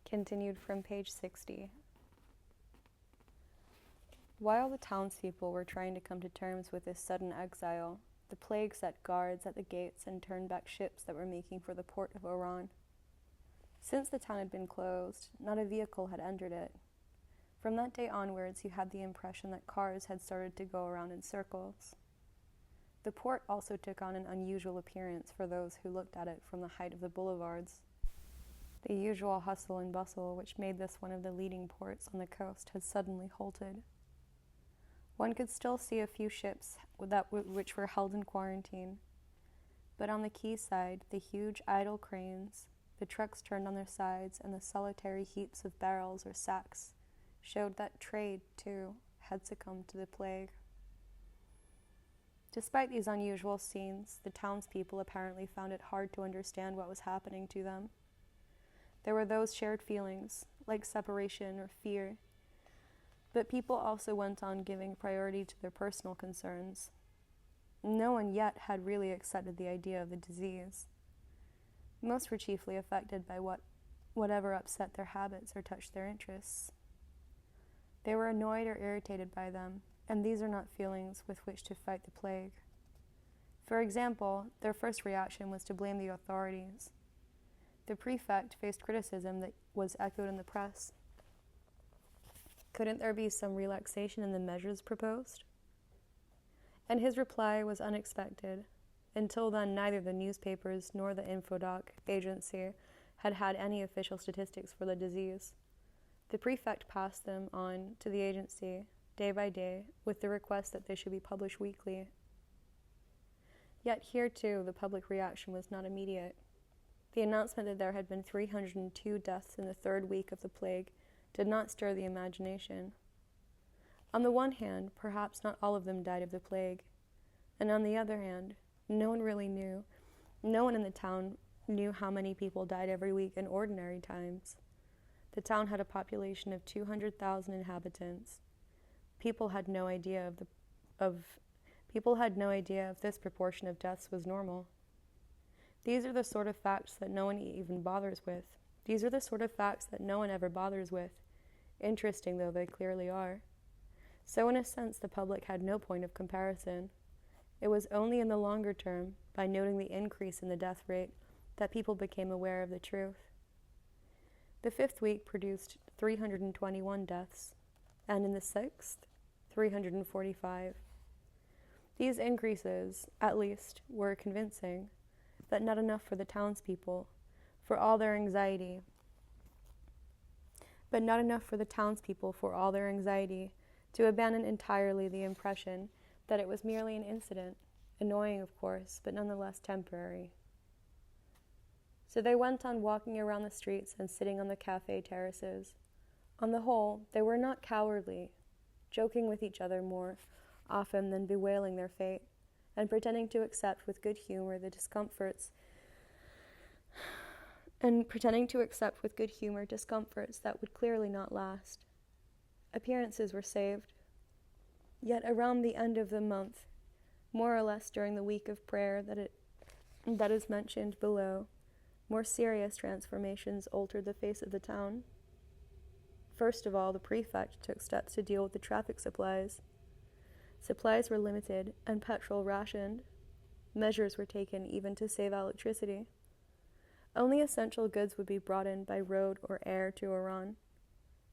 Continued from page 60. While the townspeople were trying to come to terms with this sudden exile, the plague set guards at the gates and turned back ships that were making for the port of Oran. Since the town had been closed, not a vehicle had entered it. From that day onwards, you had the impression that cars had started to go around in circles. The port also took on an unusual appearance for those who looked at it from the height of the boulevards. The usual hustle and bustle, which made this one of the leading ports on the coast, had suddenly halted. One could still see a few ships which were held in quarantine, but on the quayside, the huge idle cranes, the trucks turned on their sides, and the solitary heaps of barrels or sacks showed that trade, too, had succumbed to the plague. Despite these unusual scenes, the townspeople apparently found it hard to understand what was happening to them. There were those shared feelings, like separation or fear, but people also went on giving priority to their personal concerns. No one yet had really accepted the idea of the disease. Most were chiefly affected by whatever upset their habits or touched their interests. They were annoyed or irritated by them, and these are not feelings with which to fight the plague. For example, their first reaction was to blame the authorities. The prefect faced criticism that was echoed in the press. Couldn't there be some relaxation in the measures proposed? And his reply was unexpected. Until then, neither the newspapers nor the Infodoc agency had had any official statistics for the disease. The prefect passed them on to the agency, day by day, with the request that they should be published weekly. Yet here, too, the public reaction was not immediate. The announcement that there had been 302 deaths in the third week of the plague did not stir the imagination. On the one hand, perhaps not all of them died of the plague, and on the other hand, no one really knew. No one in the town knew how many people died every week in ordinary times. The town had a population of 200,000 inhabitants. People had no idea if this proportion of deaths was normal. These are the sort of facts that no one even bothers with. These are the sort of facts that no one ever bothers with, interesting though they clearly are. So in a sense, the public had no point of comparison. It was only in the longer term, by noting the increase in the death rate, that people became aware of the truth. The fifth week produced 321 deaths, and in the sixth, 345. These increases, at least, were convincing, but not enough for the townspeople, for all their anxiety. To abandon entirely the impression that it was merely an incident, annoying of course, but nonetheless temporary. So they went on walking around the streets and sitting on the cafe terraces. On the whole, they were not cowardly, joking with each other more often than bewailing their fate, and pretending to accept with good humor discomforts that would clearly not last. Appearances were saved. Yet around the end of the month, more or less during the week of prayer that is mentioned below, more serious transformations altered the face of the town. First of all, the prefect took steps to deal with the traffic supplies. Supplies were limited and petrol rationed. Measures were taken even to save electricity. Only essential goods would be brought in by road or air to Oran.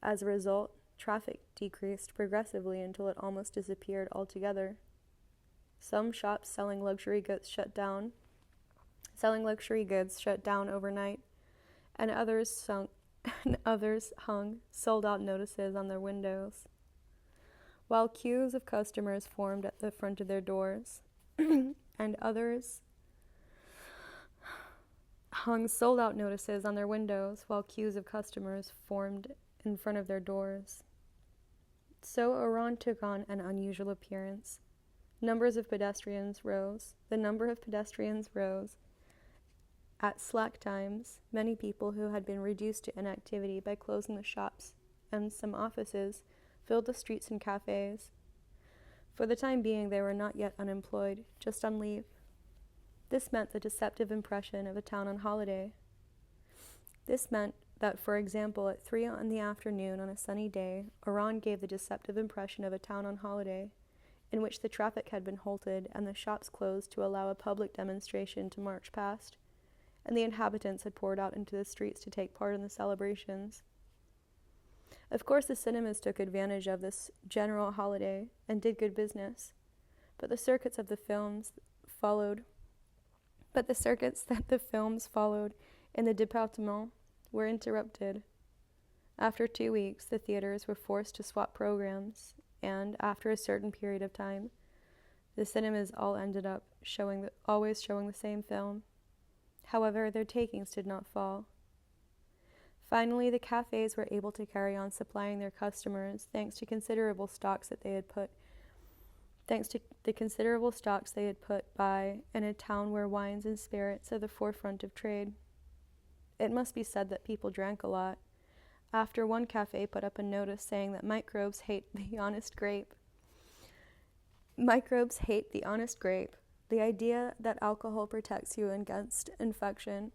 As a result, traffic decreased progressively until it almost disappeared altogether. Some shops selling luxury goods shut down overnight, and others hung sold-out notices on their windows, while queues of customers formed at the front of their doors, and others hung sold-out notices on their windows, while queues of customers formed in front of their doors. So Oran took on an unusual appearance. The number of pedestrians rose. At slack times, many people who had been reduced to inactivity by closing the shops and some offices filled the streets and cafes. For the time being, they were not yet unemployed, just on leave. This meant the deceptive impression of a town on holiday. This meant that, for example, at 3 in the afternoon on a sunny day, Oran gave the deceptive impression of a town on holiday, in which the traffic had been halted and the shops closed to allow a public demonstration to march past, and the inhabitants had poured out into the streets to take part in the celebrations. Of course, the cinemas took advantage of this general holiday and did good business, but the circuits that the films followed in the département were interrupted. After 2 weeks, the theaters were forced to swap programs, and after a certain period of time, the cinemas all ended up always showing the same film. However, their takings did not fall. Finally, the cafes were able to carry on supplying their customers thanks to the considerable stocks they had put by in a town where wines and spirits are the forefront of trade. It must be said that people drank a lot. After one cafe put up a notice saying that microbes hate the honest grape. Microbes hate the honest grape. The idea that alcohol protects you against infection,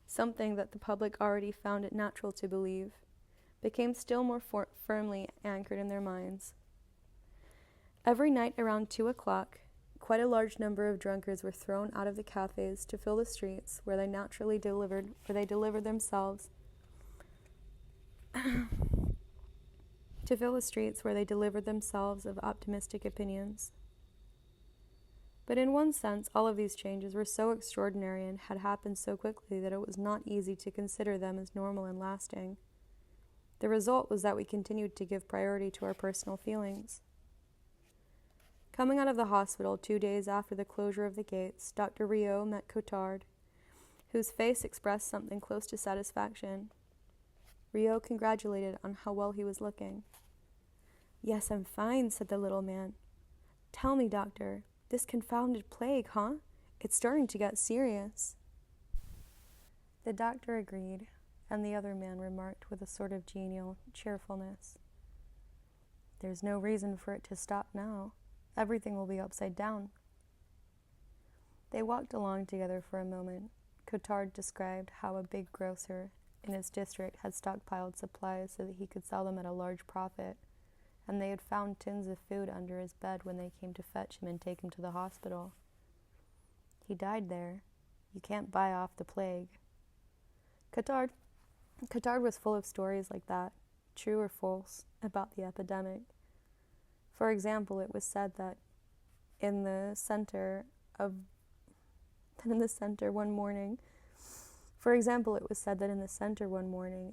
something that the public already found it natural to believe, became still more firmly anchored in their minds. Every night around 2 o'clock, quite a large number of drunkards were thrown out of the cafes to fill the streets where they delivered themselves of optimistic opinions. But in one sense, all of these changes were so extraordinary and had happened so quickly that it was not easy to consider them as normal and lasting. The result was that we continued to give priority to our personal feelings. Coming out of the hospital 2 days after the closure of the gates, Dr. Rio met Cottard, whose face expressed something close to satisfaction. Rio congratulated on how well he was looking. "Yes, I'm fine," said the little man. "Tell me, doctor, this confounded plague, huh? It's starting to get serious." The doctor agreed, and the other man remarked with a sort of genial cheerfulness, "There's no reason for it to stop now. Everything will be upside down." They walked along together for a moment. Cottard described how a big grocer in his district had stockpiled supplies so that he could sell them at a large profit, and they had found tins of food under his bed when they came to fetch him and take him to the hospital. "He died there. You can't buy off the plague." Cottard was full of stories like that, true or false, about the epidemic. For example, it was said that in the center one morning,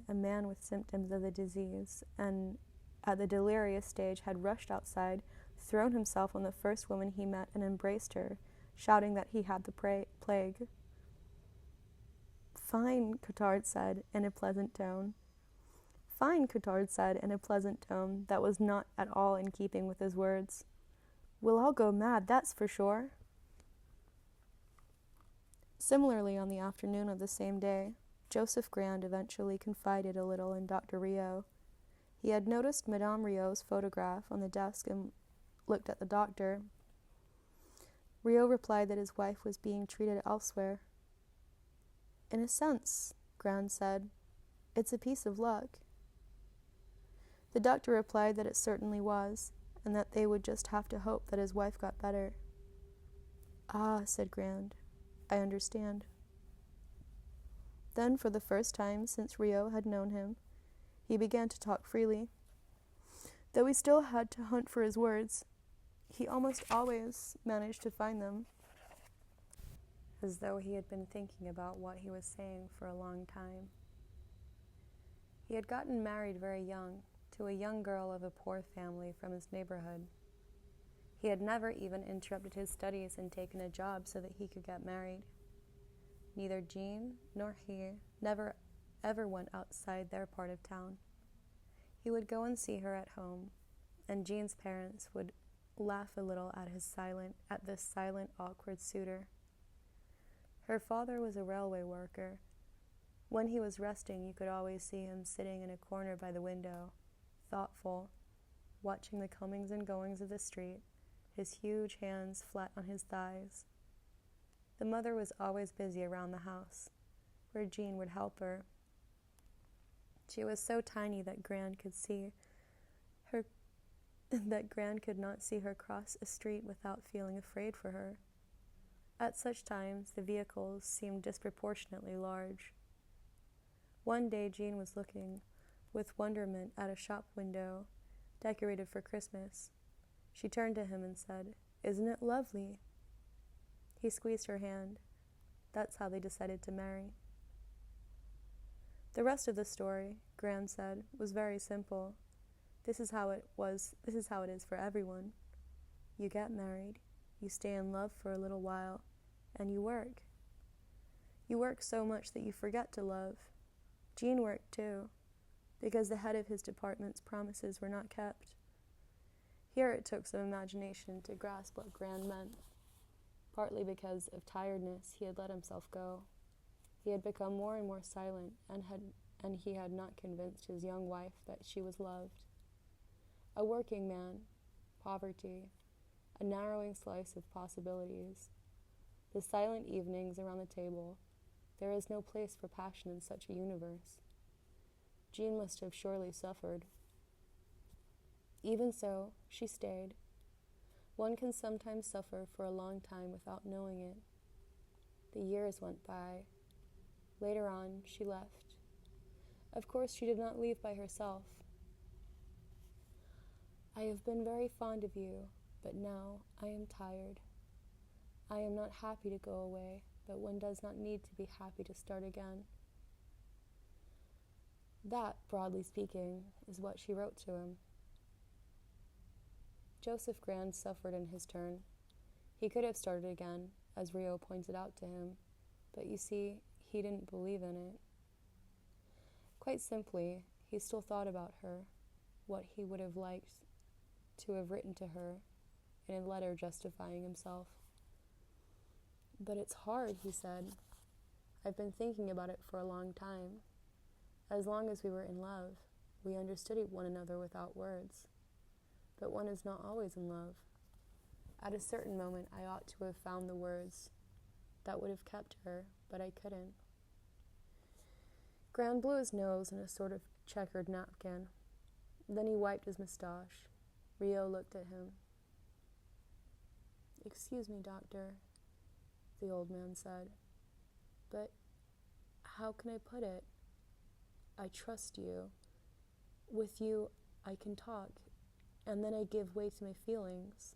a man with symptoms of the disease and at the delirious stage had rushed outside, thrown himself on the first woman he met and embraced her, shouting that he had the plague. "Fine," Cottard said in a pleasant tone. That was not at all in keeping with his words. "We'll all go mad, that's for sure." Similarly, on the afternoon of the same day, Joseph Grand eventually confided a little in Dr. Rio. He had noticed Madame Rio's photograph on the desk and looked at the doctor. Rio replied that his wife was being treated elsewhere. "In a sense," Grand said, "it's a piece of luck." The doctor replied that it certainly was, and that they would just have to hope that his wife got better. "Ah," said Grand, "I understand." Then, for the first time since Rio had known him, he began to talk freely. Though he still had to hunt for his words, he almost always managed to find them, as though he had been thinking about what he was saying for a long time. He had gotten married very young, to a young girl of a poor family from his neighborhood. He had never even interrupted his studies and taken a job so that he could get married. Neither Jean nor he never ever went outside their part of town. He would go and see her at home, and Jean's parents would laugh a little at this silent, awkward suitor. Her father was a railway worker. When he was resting, you could always see him sitting in a corner by the window, thoughtful, watching the comings and goings of the street, his huge hands flat on his thighs. The mother was always busy around the house, where Jean would help her. She was so tiny that Gran could not see her cross a street without feeling afraid for her. At such times, the vehicles seemed disproportionately large. One day Jean was looking with wonderment at a shop window decorated for Christmas. She turned to him and said, "Isn't it lovely?" He squeezed her hand. That's how they decided to marry. The rest of the story, Gran said, was very simple. This is how it is for everyone. You get married, you stay in love for a little while, and you work. You work so much that you forget to love. Jean worked too, because the head of his department's promises were not kept. Here it took some imagination to grasp what Gran meant. Partly because of tiredness, he had let himself go. He had become more and more silent, and he had not convinced his young wife that she was loved. A working man, poverty, a narrowing slice of possibilities, the silent evenings around the table. There is no place for passion in such a universe. Jean must have surely suffered. Even so, she stayed. One can sometimes suffer for a long time without knowing it. The years went by. Later on, she left. Of course, she did not leave by herself. "I have been very fond of you, but now I am tired. I am not happy to go away, but one does not need to be happy to start again." That, broadly speaking, is what she wrote to him. Joseph Gran suffered in his turn. He could have started again, as Rio pointed out to him, but you see, he didn't believe in it. Quite simply, he still thought about her, what he would have liked to have written to her in a letter justifying himself. "But it's hard," he said. "I've been thinking about it for a long time. As long as we were in love, we understood one another without words. But one is not always in love. At a certain moment, I ought to have found the words that would have kept her, but I couldn't." Gran blew his nose in a sort of checkered napkin. Then he wiped his mustache. Rio looked at him. "Excuse me, doctor," the old man said, "but how can I put it? I trust you. With you, I can talk, and then I give way to my feelings."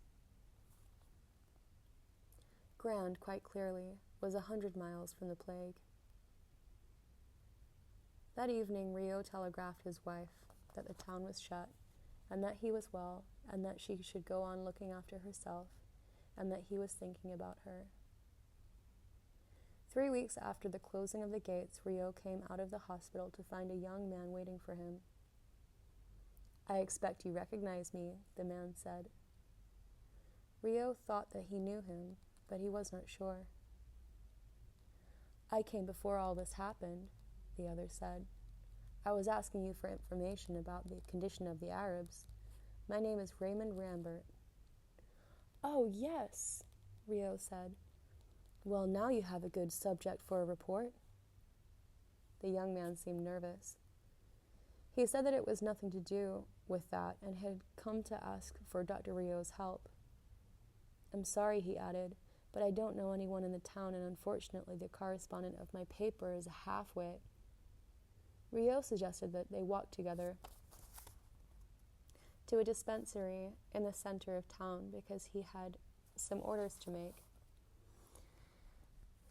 Gran, quite clearly, was 100 miles from the plague. That evening, Rio telegraphed his wife that the town was shut, and that he was well, and that she should go on looking after herself, and that he was thinking about her. 3 weeks after the closing of the gates, Rio came out of the hospital to find a young man waiting for him. "I expect you recognize me," the man said. Rio thought that he knew him, but he was not sure. "I came before all this happened," the other said. "I was asking you for information about the condition of the Arabs. My name is Raymond Rambert." "Oh, yes," Rio said. "Well, now you have a good subject for a report." The young man seemed nervous. He said that it was nothing to do with that and had come to ask for Dr. Rio's help. "I'm sorry," he added, "but I don't know anyone in the town, and unfortunately the correspondent of my paper is a half-wit." Rio suggested that they walk together to a dispensary in the center of town because he had some orders to make.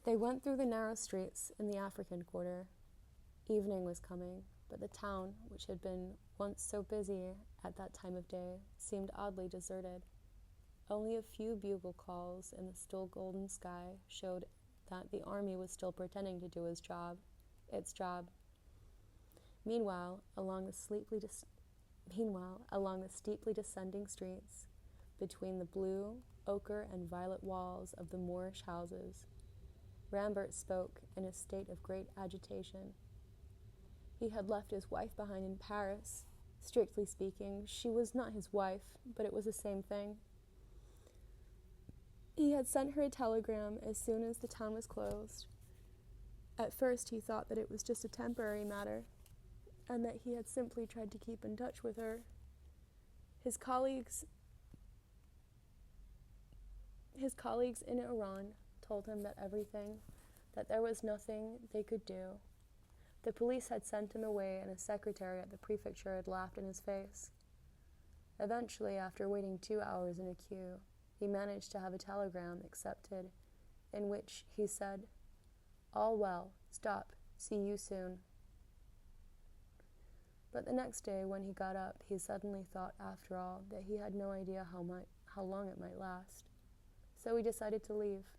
They went through the narrow streets in the African quarter. Evening was coming, but the town, which had been once so busy at that time of day, seemed oddly deserted. Only a few bugle calls in the still golden sky showed that the army was still pretending to do its job. Meanwhile, along the steeply descending streets, between the blue, ochre, and violet walls of the Moorish houses, Rambert spoke in a state of great agitation. He had left his wife behind in Paris. Strictly speaking, she was not his wife, but it was the same thing. He had sent her a telegram as soon as the town was closed. At first he thought that it was just a temporary matter, and that he had simply tried to keep in touch with her. His colleagues in Iran told him that there was nothing they could do. The police had sent him away, and a secretary at the prefecture had laughed in his face. Eventually, after waiting 2 hours in a queue, he managed to have a telegram accepted, in which he said, "All well, stop, see you soon." But the next day, when he got up, he suddenly thought, after all, that he had no idea how long it might last. So he decided to leave.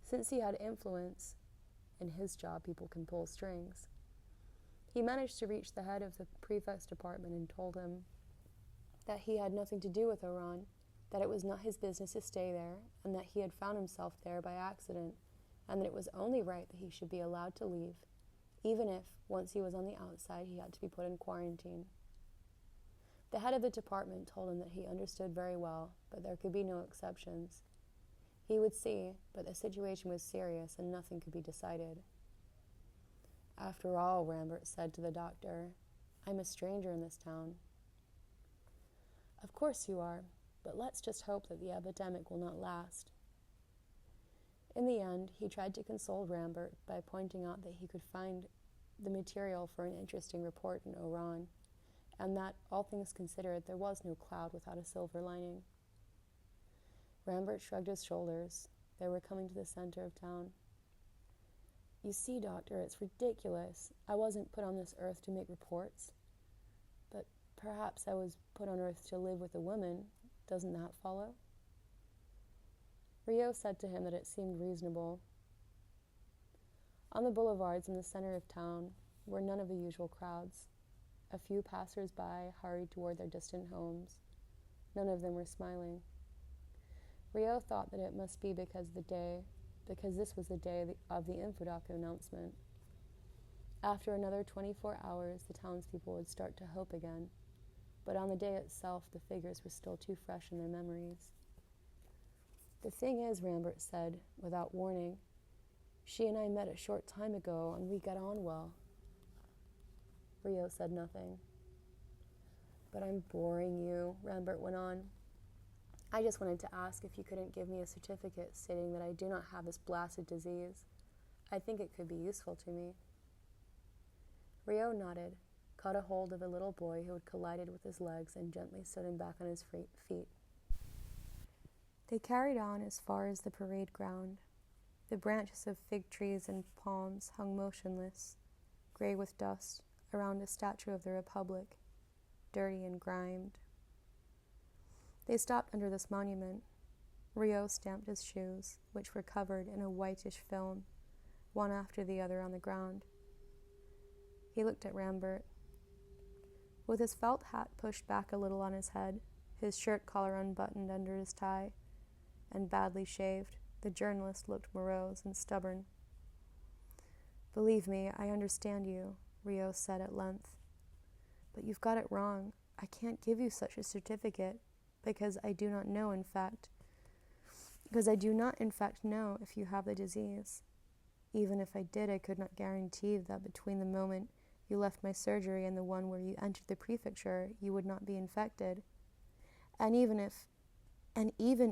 Since he had influence, in his job people can pull strings, he managed to reach the head of the prefect's department and told him that he had nothing to do with Iran, that it was not his business to stay there, and that he had found himself there by accident, and that it was only right that he should be allowed to leave, even if, once he was on the outside, he had to be put in quarantine. The head of the department told him that he understood very well, but there could be no exceptions. He would see, but the situation was serious and nothing could be decided. "After all," Rambert said to the doctor, "I'm a stranger in this town." "Of course you are, but let's just hope that the epidemic will not last." In the end, he tried to console Rambert by pointing out that he could find the material for an interesting report in Iran, and that, all things considered, there was no cloud without a silver lining. Rambert shrugged his shoulders. They were coming to the center of town. "You see, doctor, it's ridiculous. I wasn't put on this earth to make reports. But perhaps I was put on earth to live with a woman. Doesn't that follow?" Rio said to him that it seemed reasonable. On the boulevards in the center of town were none of the usual crowds. A few passers-by hurried toward their distant homes. None of them were smiling. Rio thought that it must be because this was the day of the Infodoc announcement. After another 24 hours, the townspeople would start to hope again, but on the day itself, the figures were still too fresh in their memories. "The thing is," Rambert said, without warning, "she and I met a short time ago, and we got on well." Rio said nothing. "But I'm boring you," Rambert went on. "I just wanted to ask if you couldn't give me a certificate stating that I do not have this blasted disease. I think it could be useful to me." Rio nodded, caught a hold of a little boy who had collided with his legs, and gently stood him back on his feet. They carried on as far as the parade ground. The branches of fig trees and palms hung motionless, gray with dust, around a statue of the Republic, dirty and grimed. They stopped under this monument. Rio stamped his shoes, which were covered in a whitish film, one after the other on the ground. He looked at Rambert. With his felt hat pushed back a little on his head, his shirt collar unbuttoned under his tie, and badly shaved, the journalist looked morose and stubborn. "Believe me, I understand you," Rio said at length. "But you've got it wrong. I can't give you such a certificate, because I do not in fact know if you have the disease. Even if I did, I could not guarantee that between the moment you left my surgery and the one where you entered the prefecture, you would not be infected. And even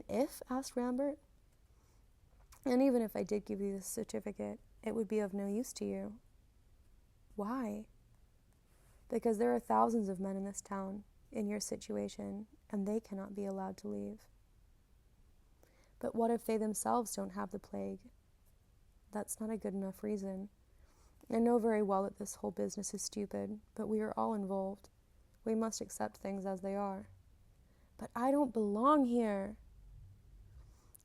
if, asked Rambert, and even if I did give you the certificate, it would be of no use to you." "Why?" "Because there are thousands of men in this town, in your situation, and they cannot be allowed to leave." "But what if they themselves don't have the plague?" "That's not a good enough reason. I know very well that this whole business is stupid, but we are all involved. We must accept things as they are." "But I don't belong here."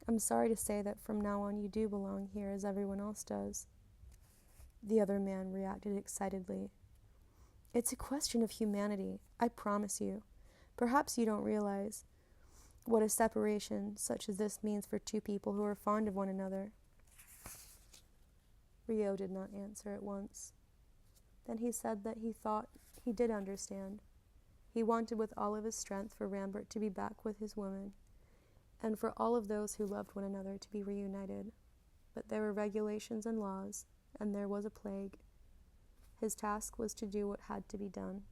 "I'm sorry to say that from now on you do belong here as everyone else does." The other man reacted excitedly. "It's a question of humanity, I promise you. Perhaps you don't realize what a separation such as this means for two people who are fond of one another." Rio did not answer at once. Then he said that he thought he did understand. He wanted with all of his strength for Rambert to be back with his woman, and for all of those who loved one another to be reunited. But there were regulations and laws, and there was a plague. His task was to do what had to be done